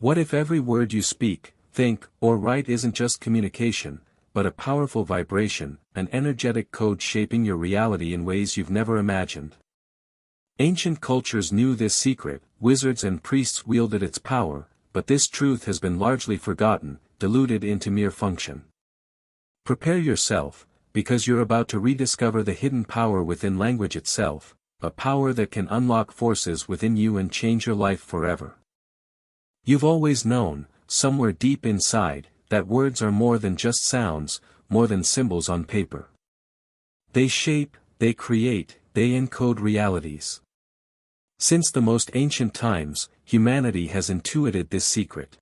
What if every word you speak, think, or write isn't just communication, but a powerful vibration, an energetic code shaping your reality in ways you've never imagined? Ancient cultures knew this secret, wizards and priests wielded its power, but this truth has been largely forgotten, diluted into mere function. Prepare yourself, because you're about to rediscover the hidden power within language itself, a power that can unlock forces within you and change your life forever. You've always known, somewhere deep inside, that words are more than just sounds, more than symbols on paper. They shape, they create, they encode realities. Since the most ancient times, humanity has intuited this secret.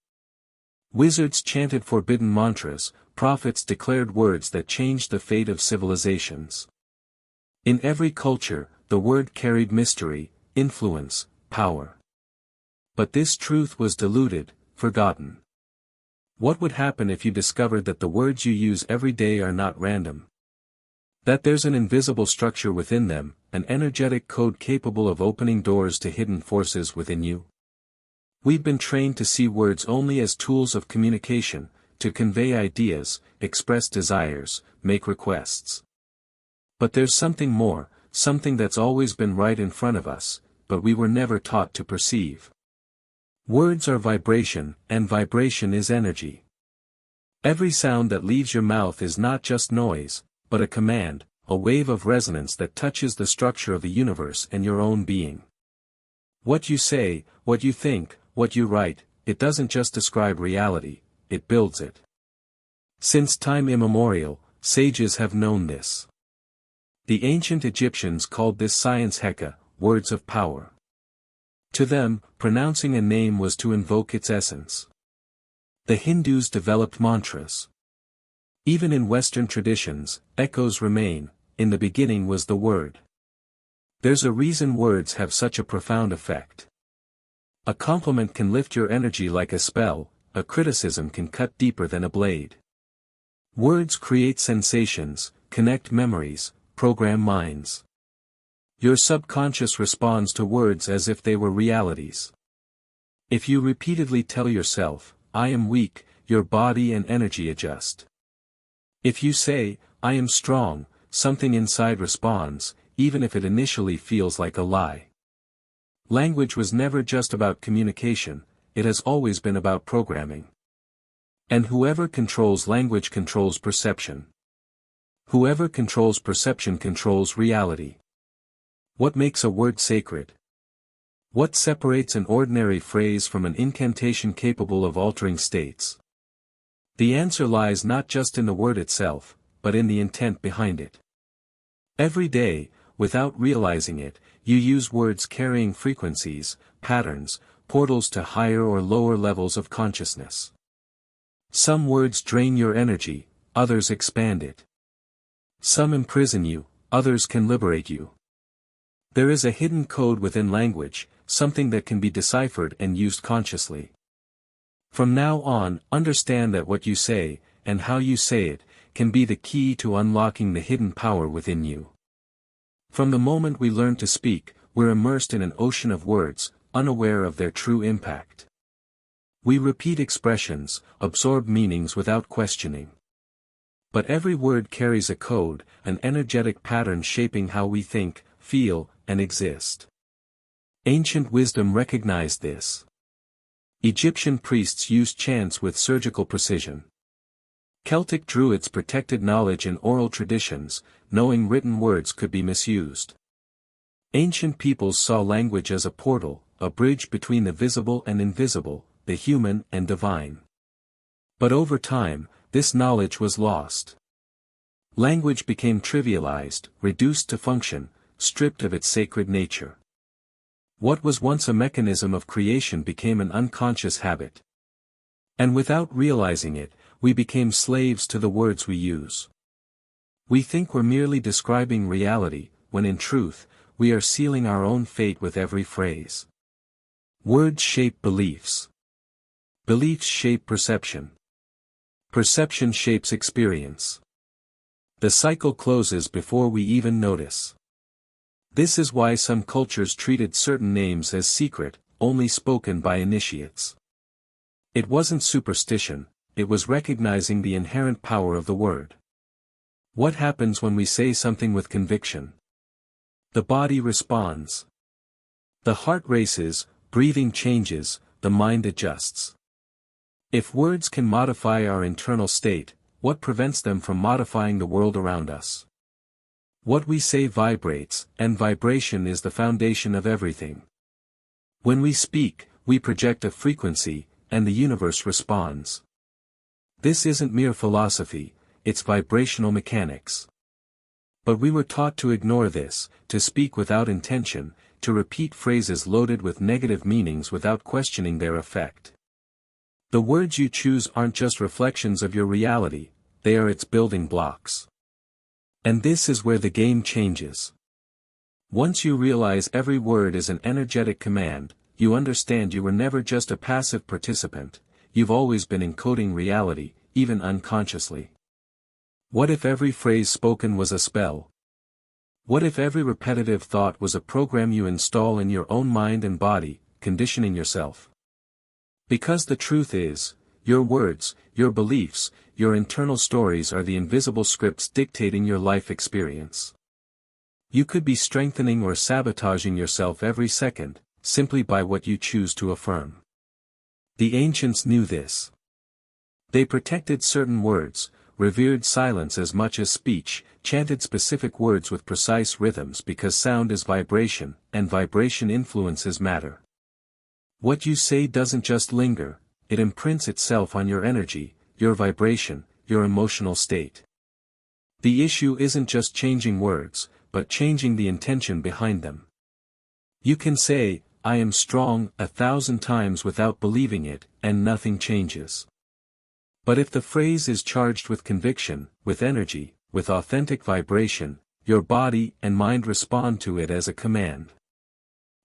Wizards chanted forbidden mantras, prophets declared words that changed the fate of civilizations. In every culture, the word carried mystery, influence, power. But this truth was diluted, forgotten. What would happen if you discovered that the words you use every day are not random? That there's an invisible structure within them, an energetic code capable of opening doors to hidden forces within you? We've been trained to see words only as tools of communication, to convey ideas, express desires, make requests. But there's something more, something that's always been right in front of us, but we were never taught to perceive. Words are vibration, and vibration is energy. Every sound that leaves your mouth is not just noise, but a command, a wave of resonance that touches the structure of the universe and your own being. What you say, what you think, what you write, it doesn't just describe reality, it builds it. Since time immemorial, sages have known this. The ancient Egyptians called this science Heka, words of power. To them, pronouncing a name was to invoke its essence. The Hindus developed mantras. Even in Western traditions, echoes remain, in the beginning was the word. There's a reason words have such a profound effect. A compliment can lift your energy like a spell, a criticism can cut deeper than a blade. Words create sensations, connect memories, program minds. Your subconscious responds to words as if they were realities. If you repeatedly tell yourself, "I am weak," your body and energy adjust. If you say, "I am strong," something inside responds, even if it initially feels like a lie. Language was never just about communication, it has always been about programming. And whoever controls language controls perception. Whoever controls perception controls reality. What makes a word sacred? What separates an ordinary phrase from an incantation capable of altering states? The answer lies not just in the word itself, but in the intent behind it. Every day, without realizing it, you use words carrying frequencies, patterns, portals to higher or lower levels of consciousness. Some words drain your energy, others expand it. Some imprison you, others can liberate you. There is a hidden code within language, something that can be deciphered and used consciously. From now on, understand that what you say, and how you say it, can be the key to unlocking the hidden power within you. From the moment we learn to speak, we're immersed in an ocean of words, unaware of their true impact. We repeat expressions, absorb meanings without questioning. But every word carries a code, an energetic pattern shaping how we think, feel, and exist. Ancient wisdom recognized this. Egyptian priests used chants with surgical precision. Celtic druids protected knowledge in oral traditions, knowing written words could be misused. Ancient peoples saw language as a portal, a bridge between the visible and invisible, the human and divine. But over time, this knowledge was lost. Language became trivialized, reduced to function, stripped of its sacred nature. What was once a mechanism of creation became an unconscious habit. And without realizing it, we became slaves to the words we use. We think we're merely describing reality, when in truth, we are sealing our own fate with every phrase. Words shape beliefs. Beliefs shape perception. Perception shapes experience. The cycle closes before we even notice. This is why some cultures treated certain names as secret, only spoken by initiates. It wasn't superstition, it was recognizing the inherent power of the word. What happens when we say something with conviction? The body responds. The heart races, breathing changes, the mind adjusts. If words can modify our internal state, what prevents them from modifying the world around us? What we say vibrates, and vibration is the foundation of everything. When we speak, we project a frequency, and the universe responds. This isn't mere philosophy, it's vibrational mechanics. But we were taught to ignore this, to speak without intention, to repeat phrases loaded with negative meanings without questioning their effect. The words you choose aren't just reflections of your reality, they are its building blocks. And this is where the game changes. Once you realize every word is an energetic command, you understand you were never just a passive participant, you've always been encoding reality, even unconsciously. What if every phrase spoken was a spell? What if every repetitive thought was a program you install in your own mind and body, conditioning yourself? Because the truth is, your words, your beliefs, your internal stories are the invisible scripts dictating your life experience. You could be strengthening or sabotaging yourself every second, simply by what you choose to affirm. The ancients knew this. They protected certain words, revered silence as much as speech, chanted specific words with precise rhythms because sound is vibration, and vibration influences matter. What you say doesn't just linger, it imprints itself on your energy, your vibration, your emotional state. The issue isn't just changing words, but changing the intention behind them. You can say, "I am strong," 1,000 times without believing it, and nothing changes. But if the phrase is charged with conviction, with energy, with authentic vibration, your body and mind respond to it as a command.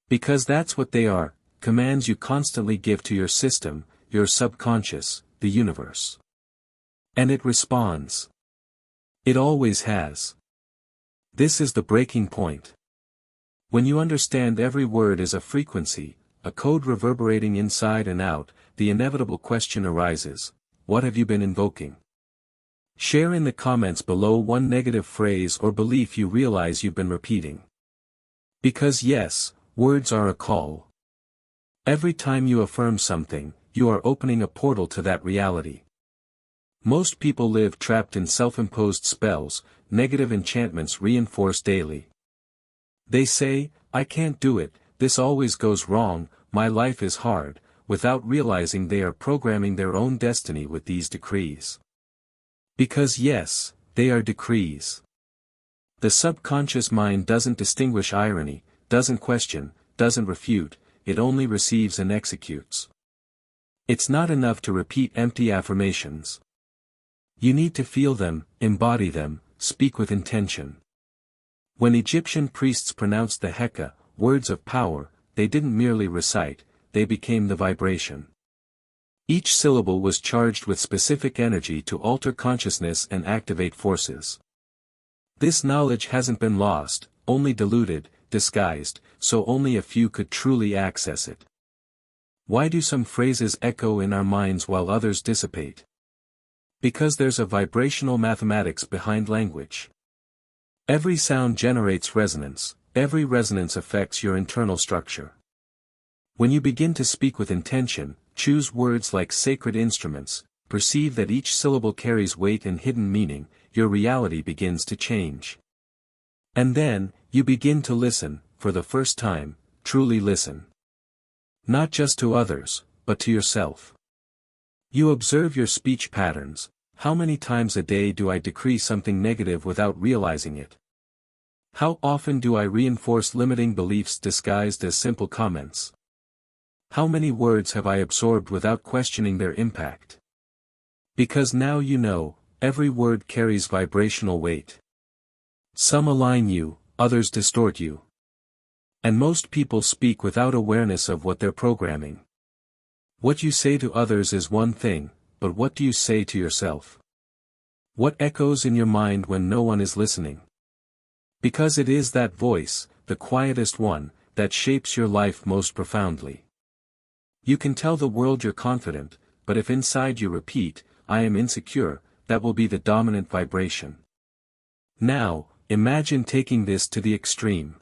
Because that's what they are, commands you constantly give to your system, your subconscious, the universe. And it responds. It always has. This is the breaking point. When you understand every word is a frequency, a code reverberating inside and out, the inevitable question arises: what have you been invoking? Share in the comments below one negative phrase or belief you realize you've been repeating. Because yes, words are a call. Every time you affirm something, you are opening a portal to that reality. Most people live trapped in self-imposed spells, negative enchantments reinforced daily. They say, "I can't do it, this always goes wrong, my life is hard," without realizing they are programming their own destiny with these decrees. Because yes, they are decrees. The subconscious mind doesn't distinguish irony, doesn't question, doesn't refute, it only receives and executes. It's not enough to repeat empty affirmations. You need to feel them, embody them, speak with intention. When Egyptian priests pronounced the Heka, words of power, they didn't merely recite, they became the vibration. Each syllable was charged with specific energy to alter consciousness and activate forces. This knowledge hasn't been lost, only diluted, disguised, so only a few could truly access it. Why do some phrases echo in our minds while others dissipate? Because there's a vibrational mathematics behind language. Every sound generates resonance, every resonance affects your internal structure. When you begin to speak with intention, choose words like sacred instruments, perceive that each syllable carries weight and hidden meaning, your reality begins to change. And then, you begin to listen, for the first time, truly listen. Not just to others, but to yourself. You observe your speech patterns. How many times a day do I decree something negative without realizing it? How often do I reinforce limiting beliefs disguised as simple comments? How many words have I absorbed without questioning their impact? Because now you know, every word carries vibrational weight. Some align you, others distort you. And most people speak without awareness of what they're programming. What you say to others is one thing, but what do you say to yourself? What echoes in your mind when no one is listening? Because it is that voice, the quietest one, that shapes your life most profoundly. You can tell the world you're confident, but if inside you repeat, I am insecure, that will be the dominant vibration. Now, imagine taking this to the extreme.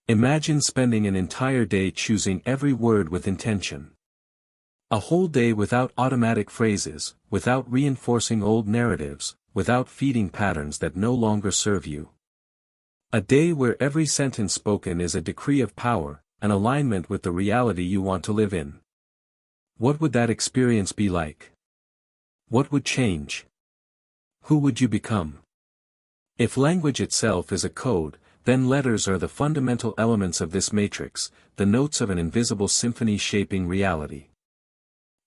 Imagine spending an entire day choosing every word with intention. A whole day without automatic phrases, without reinforcing old narratives, without feeding patterns that no longer serve you. A day where every sentence spoken is a decree of power, an alignment with the reality you want to live in. What would that experience be like? What would change? Who would you become? If language itself is a code, then letters are the fundamental elements of this matrix, the notes of an invisible symphony shaping reality.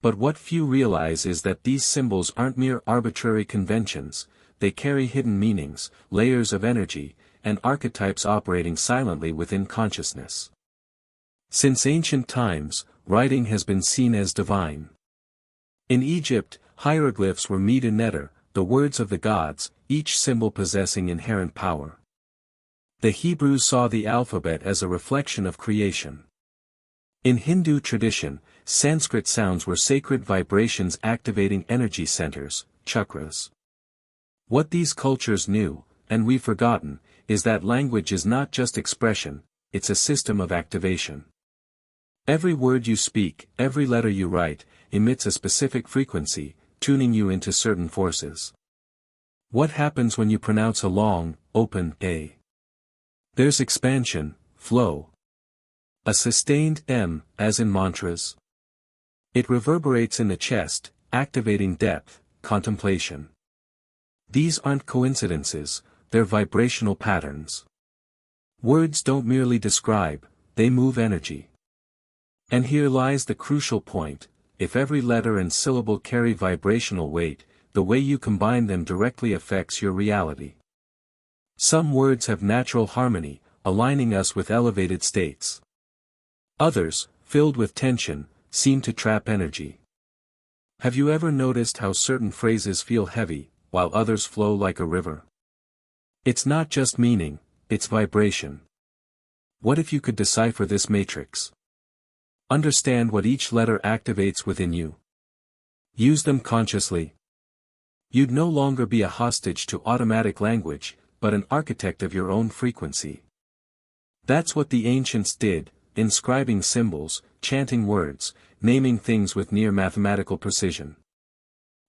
But what few realize is that these symbols aren't mere arbitrary conventions, they carry hidden meanings, layers of energy, and archetypes operating silently within consciousness. Since ancient times, writing has been seen as divine. In Egypt, hieroglyphs were Medu Neter, the words of the gods, each symbol possessing inherent power. The Hebrews saw the alphabet as a reflection of creation. In Hindu tradition, Sanskrit sounds were sacred vibrations activating energy centers, chakras. What these cultures knew, and we've forgotten, is that language is not just expression, it's a system of activation. Every word you speak, every letter you write, emits a specific frequency, tuning you into certain forces. What happens when you pronounce a long, open A? There's expansion, flow. A sustained M, as in mantras. It reverberates in the chest, activating depth, contemplation. These aren't coincidences, they're vibrational patterns. Words don't merely describe, they move energy. And here lies the crucial point: if every letter and syllable carry vibrational weight, the way you combine them directly affects your reality. Some words have natural harmony, aligning us with elevated states. Others, filled with tension, seem to trap energy. Have you ever noticed how certain phrases feel heavy, while others flow like a river? It's not just meaning, it's vibration. What if you could decipher this matrix? Understand what each letter activates within you. Use them consciously. You'd no longer be a hostage to automatic language, but an architect of your own frequency. That's what the ancients did, inscribing symbols, chanting words, naming things with near mathematical precision.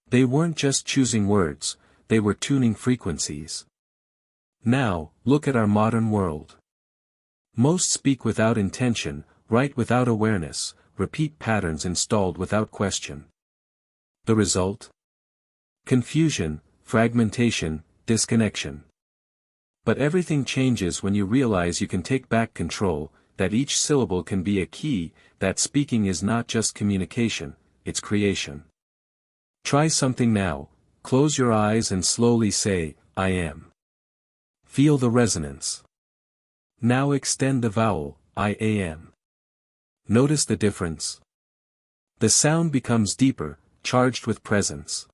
They weren't just choosing words, they were tuning frequencies. Now, look at our modern world. Most speak without intention, write without awareness, repeat patterns installed without question. The result? Confusion, fragmentation, disconnection. But everything changes when you realize you can take back control, that each syllable can be a key, that speaking is not just communication, it's creation. Try something now, close your eyes and slowly say, I am. Feel the resonance. Now extend the vowel, I am. Notice the difference. The sound becomes deeper, charged with presence.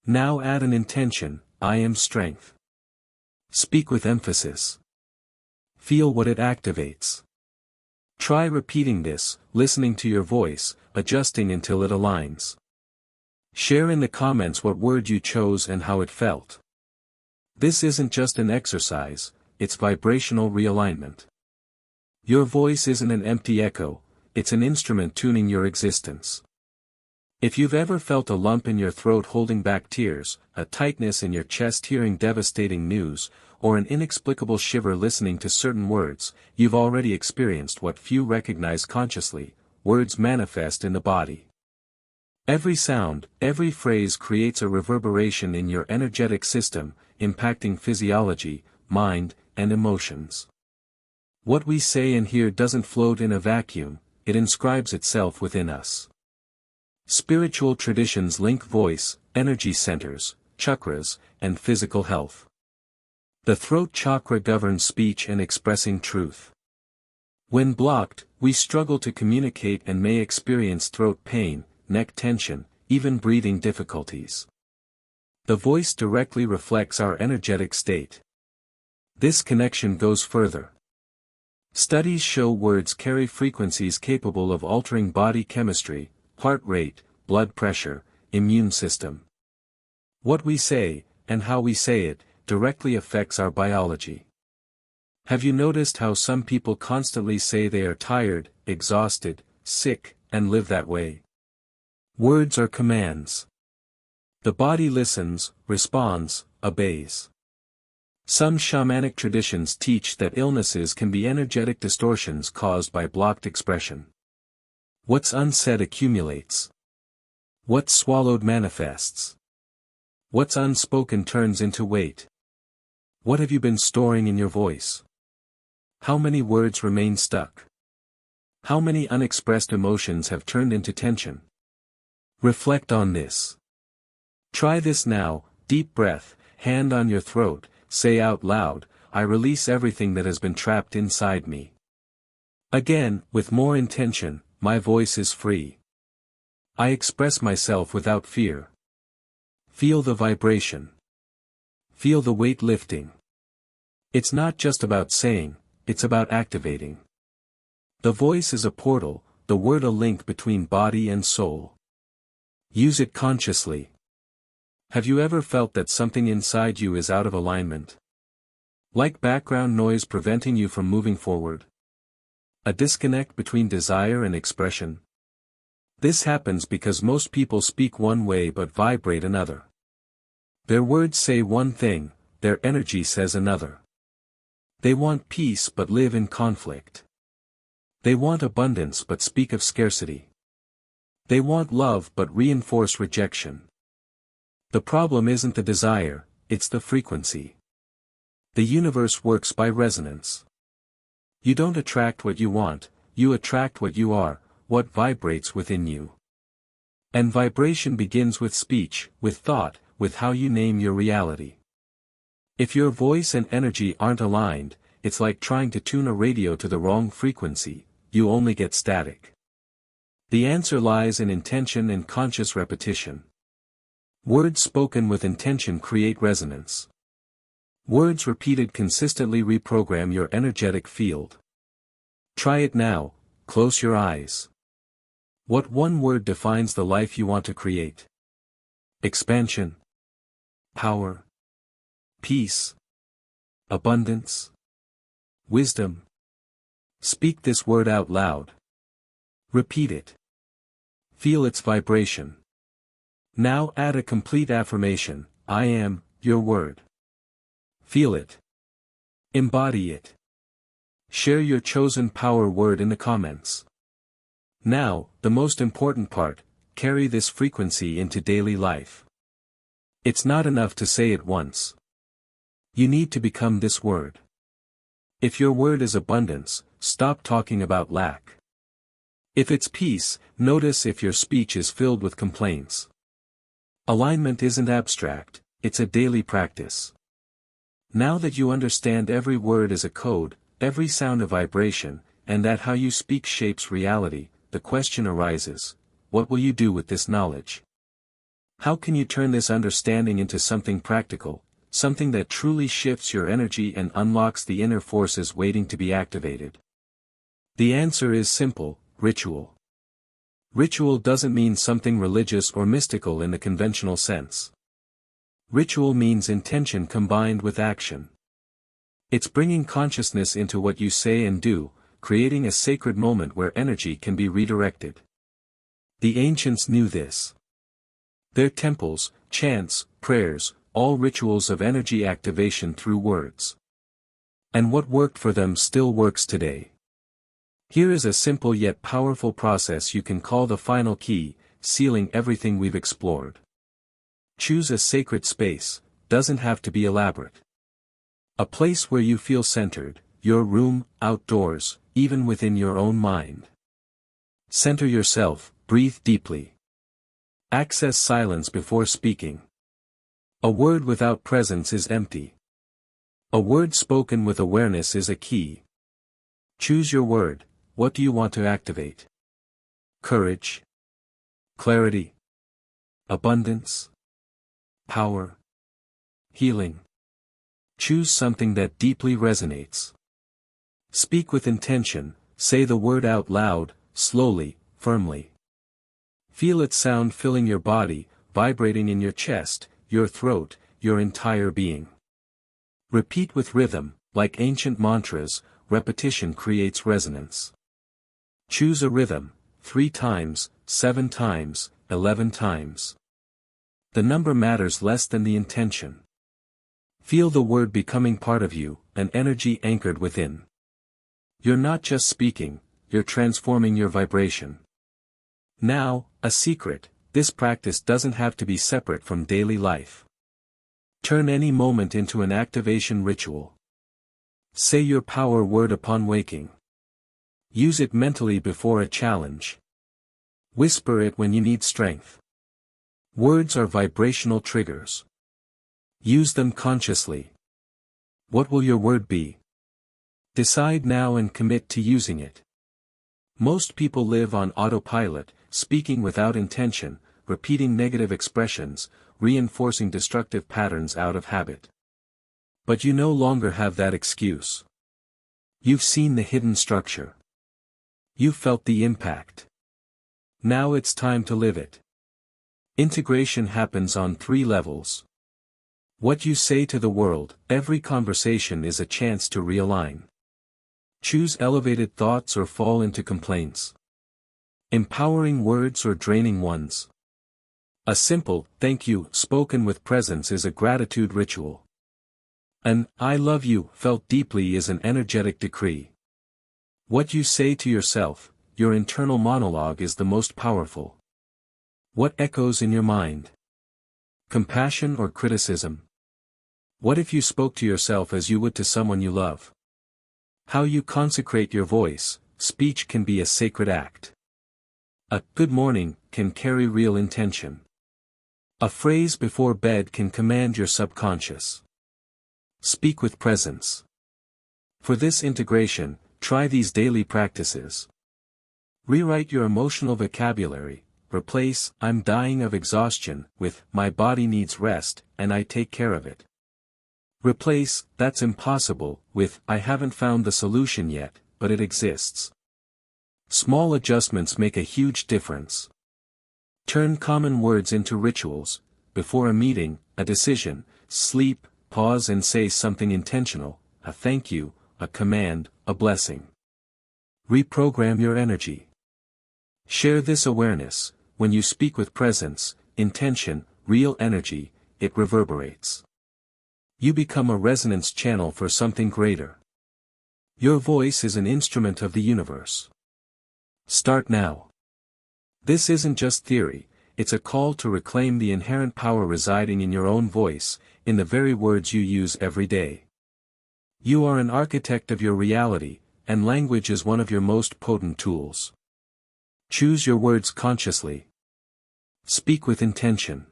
Now add an intention, I am strength. Speak with emphasis. Feel what it activates. Try repeating this, listening to your voice, adjusting until it aligns. Share in the comments what word you chose and how it felt. This isn't just an exercise, it's vibrational realignment. Your voice isn't an empty echo, it's an instrument tuning your existence. If you've ever felt a lump in your throat holding back tears, a tightness in your chest hearing devastating news, or an inexplicable shiver listening to certain words, you've already experienced what few recognize consciously: words manifest in the body. Every sound, every phrase creates a reverberation in your energetic system, impacting physiology, mind, and emotions. What we say and hear doesn't float in a vacuum, it inscribes itself within us. Spiritual traditions link voice, energy centers, chakras, and physical health. The throat chakra governs speech and expressing truth. When blocked, we struggle to communicate and may experience throat pain, neck tension, even breathing difficulties. The voice directly reflects our energetic state. This connection goes further. Studies show words carry frequencies capable of altering body chemistry, heart rate, blood pressure, immune system. What we say, and how we say it, directly affects our biology. Have you noticed how some people constantly say they are tired, exhausted, sick, and live that way? Words are commands. The body listens, responds, obeys. Some shamanic traditions teach that illnesses can be energetic distortions caused by blocked expression. What's unsaid accumulates. What's swallowed manifests. What's unspoken turns into weight. What have you been storing in your voice? How many words remain stuck? How many unexpressed emotions have turned into tension? Reflect on this. Try this now: deep breath, hand on your throat, say out loud, "I release everything that has been trapped inside me." Again, with more intention, "My voice is free. I express myself without fear." Feel the vibration. Feel the weight lifting. It's not just about saying, it's about activating. The voice is a portal, the word a link between body and soul. Use it consciously. Have you ever felt that something inside you is out of alignment? Like background noise preventing you from moving forward? A disconnect between desire and expression? This happens because most people speak one way but vibrate another. Their words say one thing, their energy says another. They want peace but live in conflict. They want abundance but speak of scarcity. They want love but reinforce rejection. The problem isn't the desire, it's the frequency. The universe works by resonance. You don't attract what you want, you attract what you are, what vibrates within you. And vibration begins with speech, with thought, with how you name your reality. If your voice and energy aren't aligned, it's like trying to tune a radio to the wrong frequency, you only get static. The answer lies in intention and conscious repetition. Words spoken with intention create resonance. Words repeated consistently reprogram your energetic field. Try it now, close your eyes. What one word defines the life you want to create? Expansion. Power. Peace. Abundance. Wisdom. Speak this word out loud. Repeat it. Feel its vibration. Now add a complete affirmation: I am your word. Feel it. Embody it. Share your chosen power word in the comments. Now, the most important part: carry this frequency into daily life. It's not enough to say it once. You need to become this word. If your word is abundance, stop talking about lack. If it's peace, notice if your speech is filled with complaints. Alignment isn't abstract, it's a daily practice. Now that you understand every word is a code, every sound a vibration, and that how you speak shapes reality, the question arises: what will you do with this knowledge? How can you turn this understanding into something practical, something that truly shifts your energy and unlocks the inner forces waiting to be activated? The answer is simple: ritual. Ritual doesn't mean something religious or mystical in the conventional sense. Ritual means intention combined with action. It's bringing consciousness into what you say and do, creating a sacred moment where energy can be redirected. The ancients knew this. Their temples, chants, prayers, all rituals of energy activation through words. And what worked for them still works today. Here is a simple yet powerful process you can call the final key, sealing everything we've explored. Choose a sacred space, doesn't have to be elaborate. A place where you feel centered, your room, outdoors, even within your own mind. Center yourself, breathe deeply. Access silence before speaking. A word without presence is empty. A word spoken with awareness is a key. Choose your word. What do you want to activate? Courage. Clarity. Abundance. Power. Healing. Choose something that deeply resonates. Speak with intention, say the word out loud, slowly, firmly. Feel its sound filling your body, vibrating in your chest, your throat, your entire being. Repeat with rhythm, like ancient mantras, repetition creates resonance. Choose a rhythm, 3 times, 7 times, 11 times. The number matters less than the intention. Feel the word becoming part of you, an energy anchored within. You're not just speaking, you're transforming your vibration. Now, a secret, this practice doesn't have to be separate from daily life. Turn any moment into an activation ritual. Say your power word upon waking. Use it mentally before a challenge. Whisper it when you need strength. Words are vibrational triggers. Use them consciously. What will your word be? Decide now and commit to using it. Most people live on autopilot, speaking without intention, repeating negative expressions, reinforcing destructive patterns out of habit. But you no longer have that excuse. You've seen the hidden structure. You've felt the impact. Now it's time to live it. Integration happens on 3 levels. What you say to the world, every conversation is a chance to realign. Choose elevated thoughts or fall into complaints. Empowering words or draining ones. A simple, thank you, spoken with presence is a gratitude ritual. An, I love you, felt deeply is an energetic decree. What you say to yourself, your internal monologue is the most powerful. What echoes in your mind? Compassion or criticism? What if you spoke to yourself as you would to someone you love? How you consecrate your voice, speech can be a sacred act. A good morning can carry real intention. A phrase before bed can command your subconscious. Speak with presence. For this integration, try these daily practices. Rewrite your emotional vocabulary. Replace, I'm dying of exhaustion, with, my body needs rest, and I take care of it. Replace, that's impossible, with, I haven't found the solution yet, but it exists. Small adjustments make a huge difference. Turn common words into rituals. Before a meeting, a decision, sleep, pause and say something intentional, a thank you, a command, a blessing. Reprogram your energy. Share this awareness. When you speak with presence, intention, real energy, it reverberates. You become a resonance channel for something greater. Your voice is an instrument of the universe. Start now. This isn't just theory, it's a call to reclaim the inherent power residing in your own voice, in the very words you use every day. You are an architect of your reality, and language is one of your most potent tools. Choose your words consciously. Speak with intention.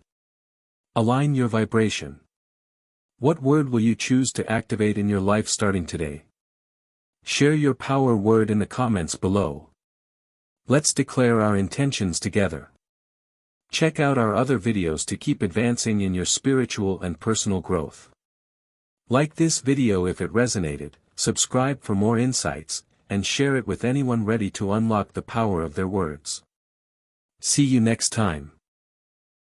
Align your vibration. What word will you choose to activate in your life starting today? Share your power word in the comments below. Let's declare our intentions together. Check out our other videos to keep advancing in your spiritual and personal growth. Like this video if it resonated, subscribe for more insights, and share it with anyone ready to unlock the power of their words. See you next time.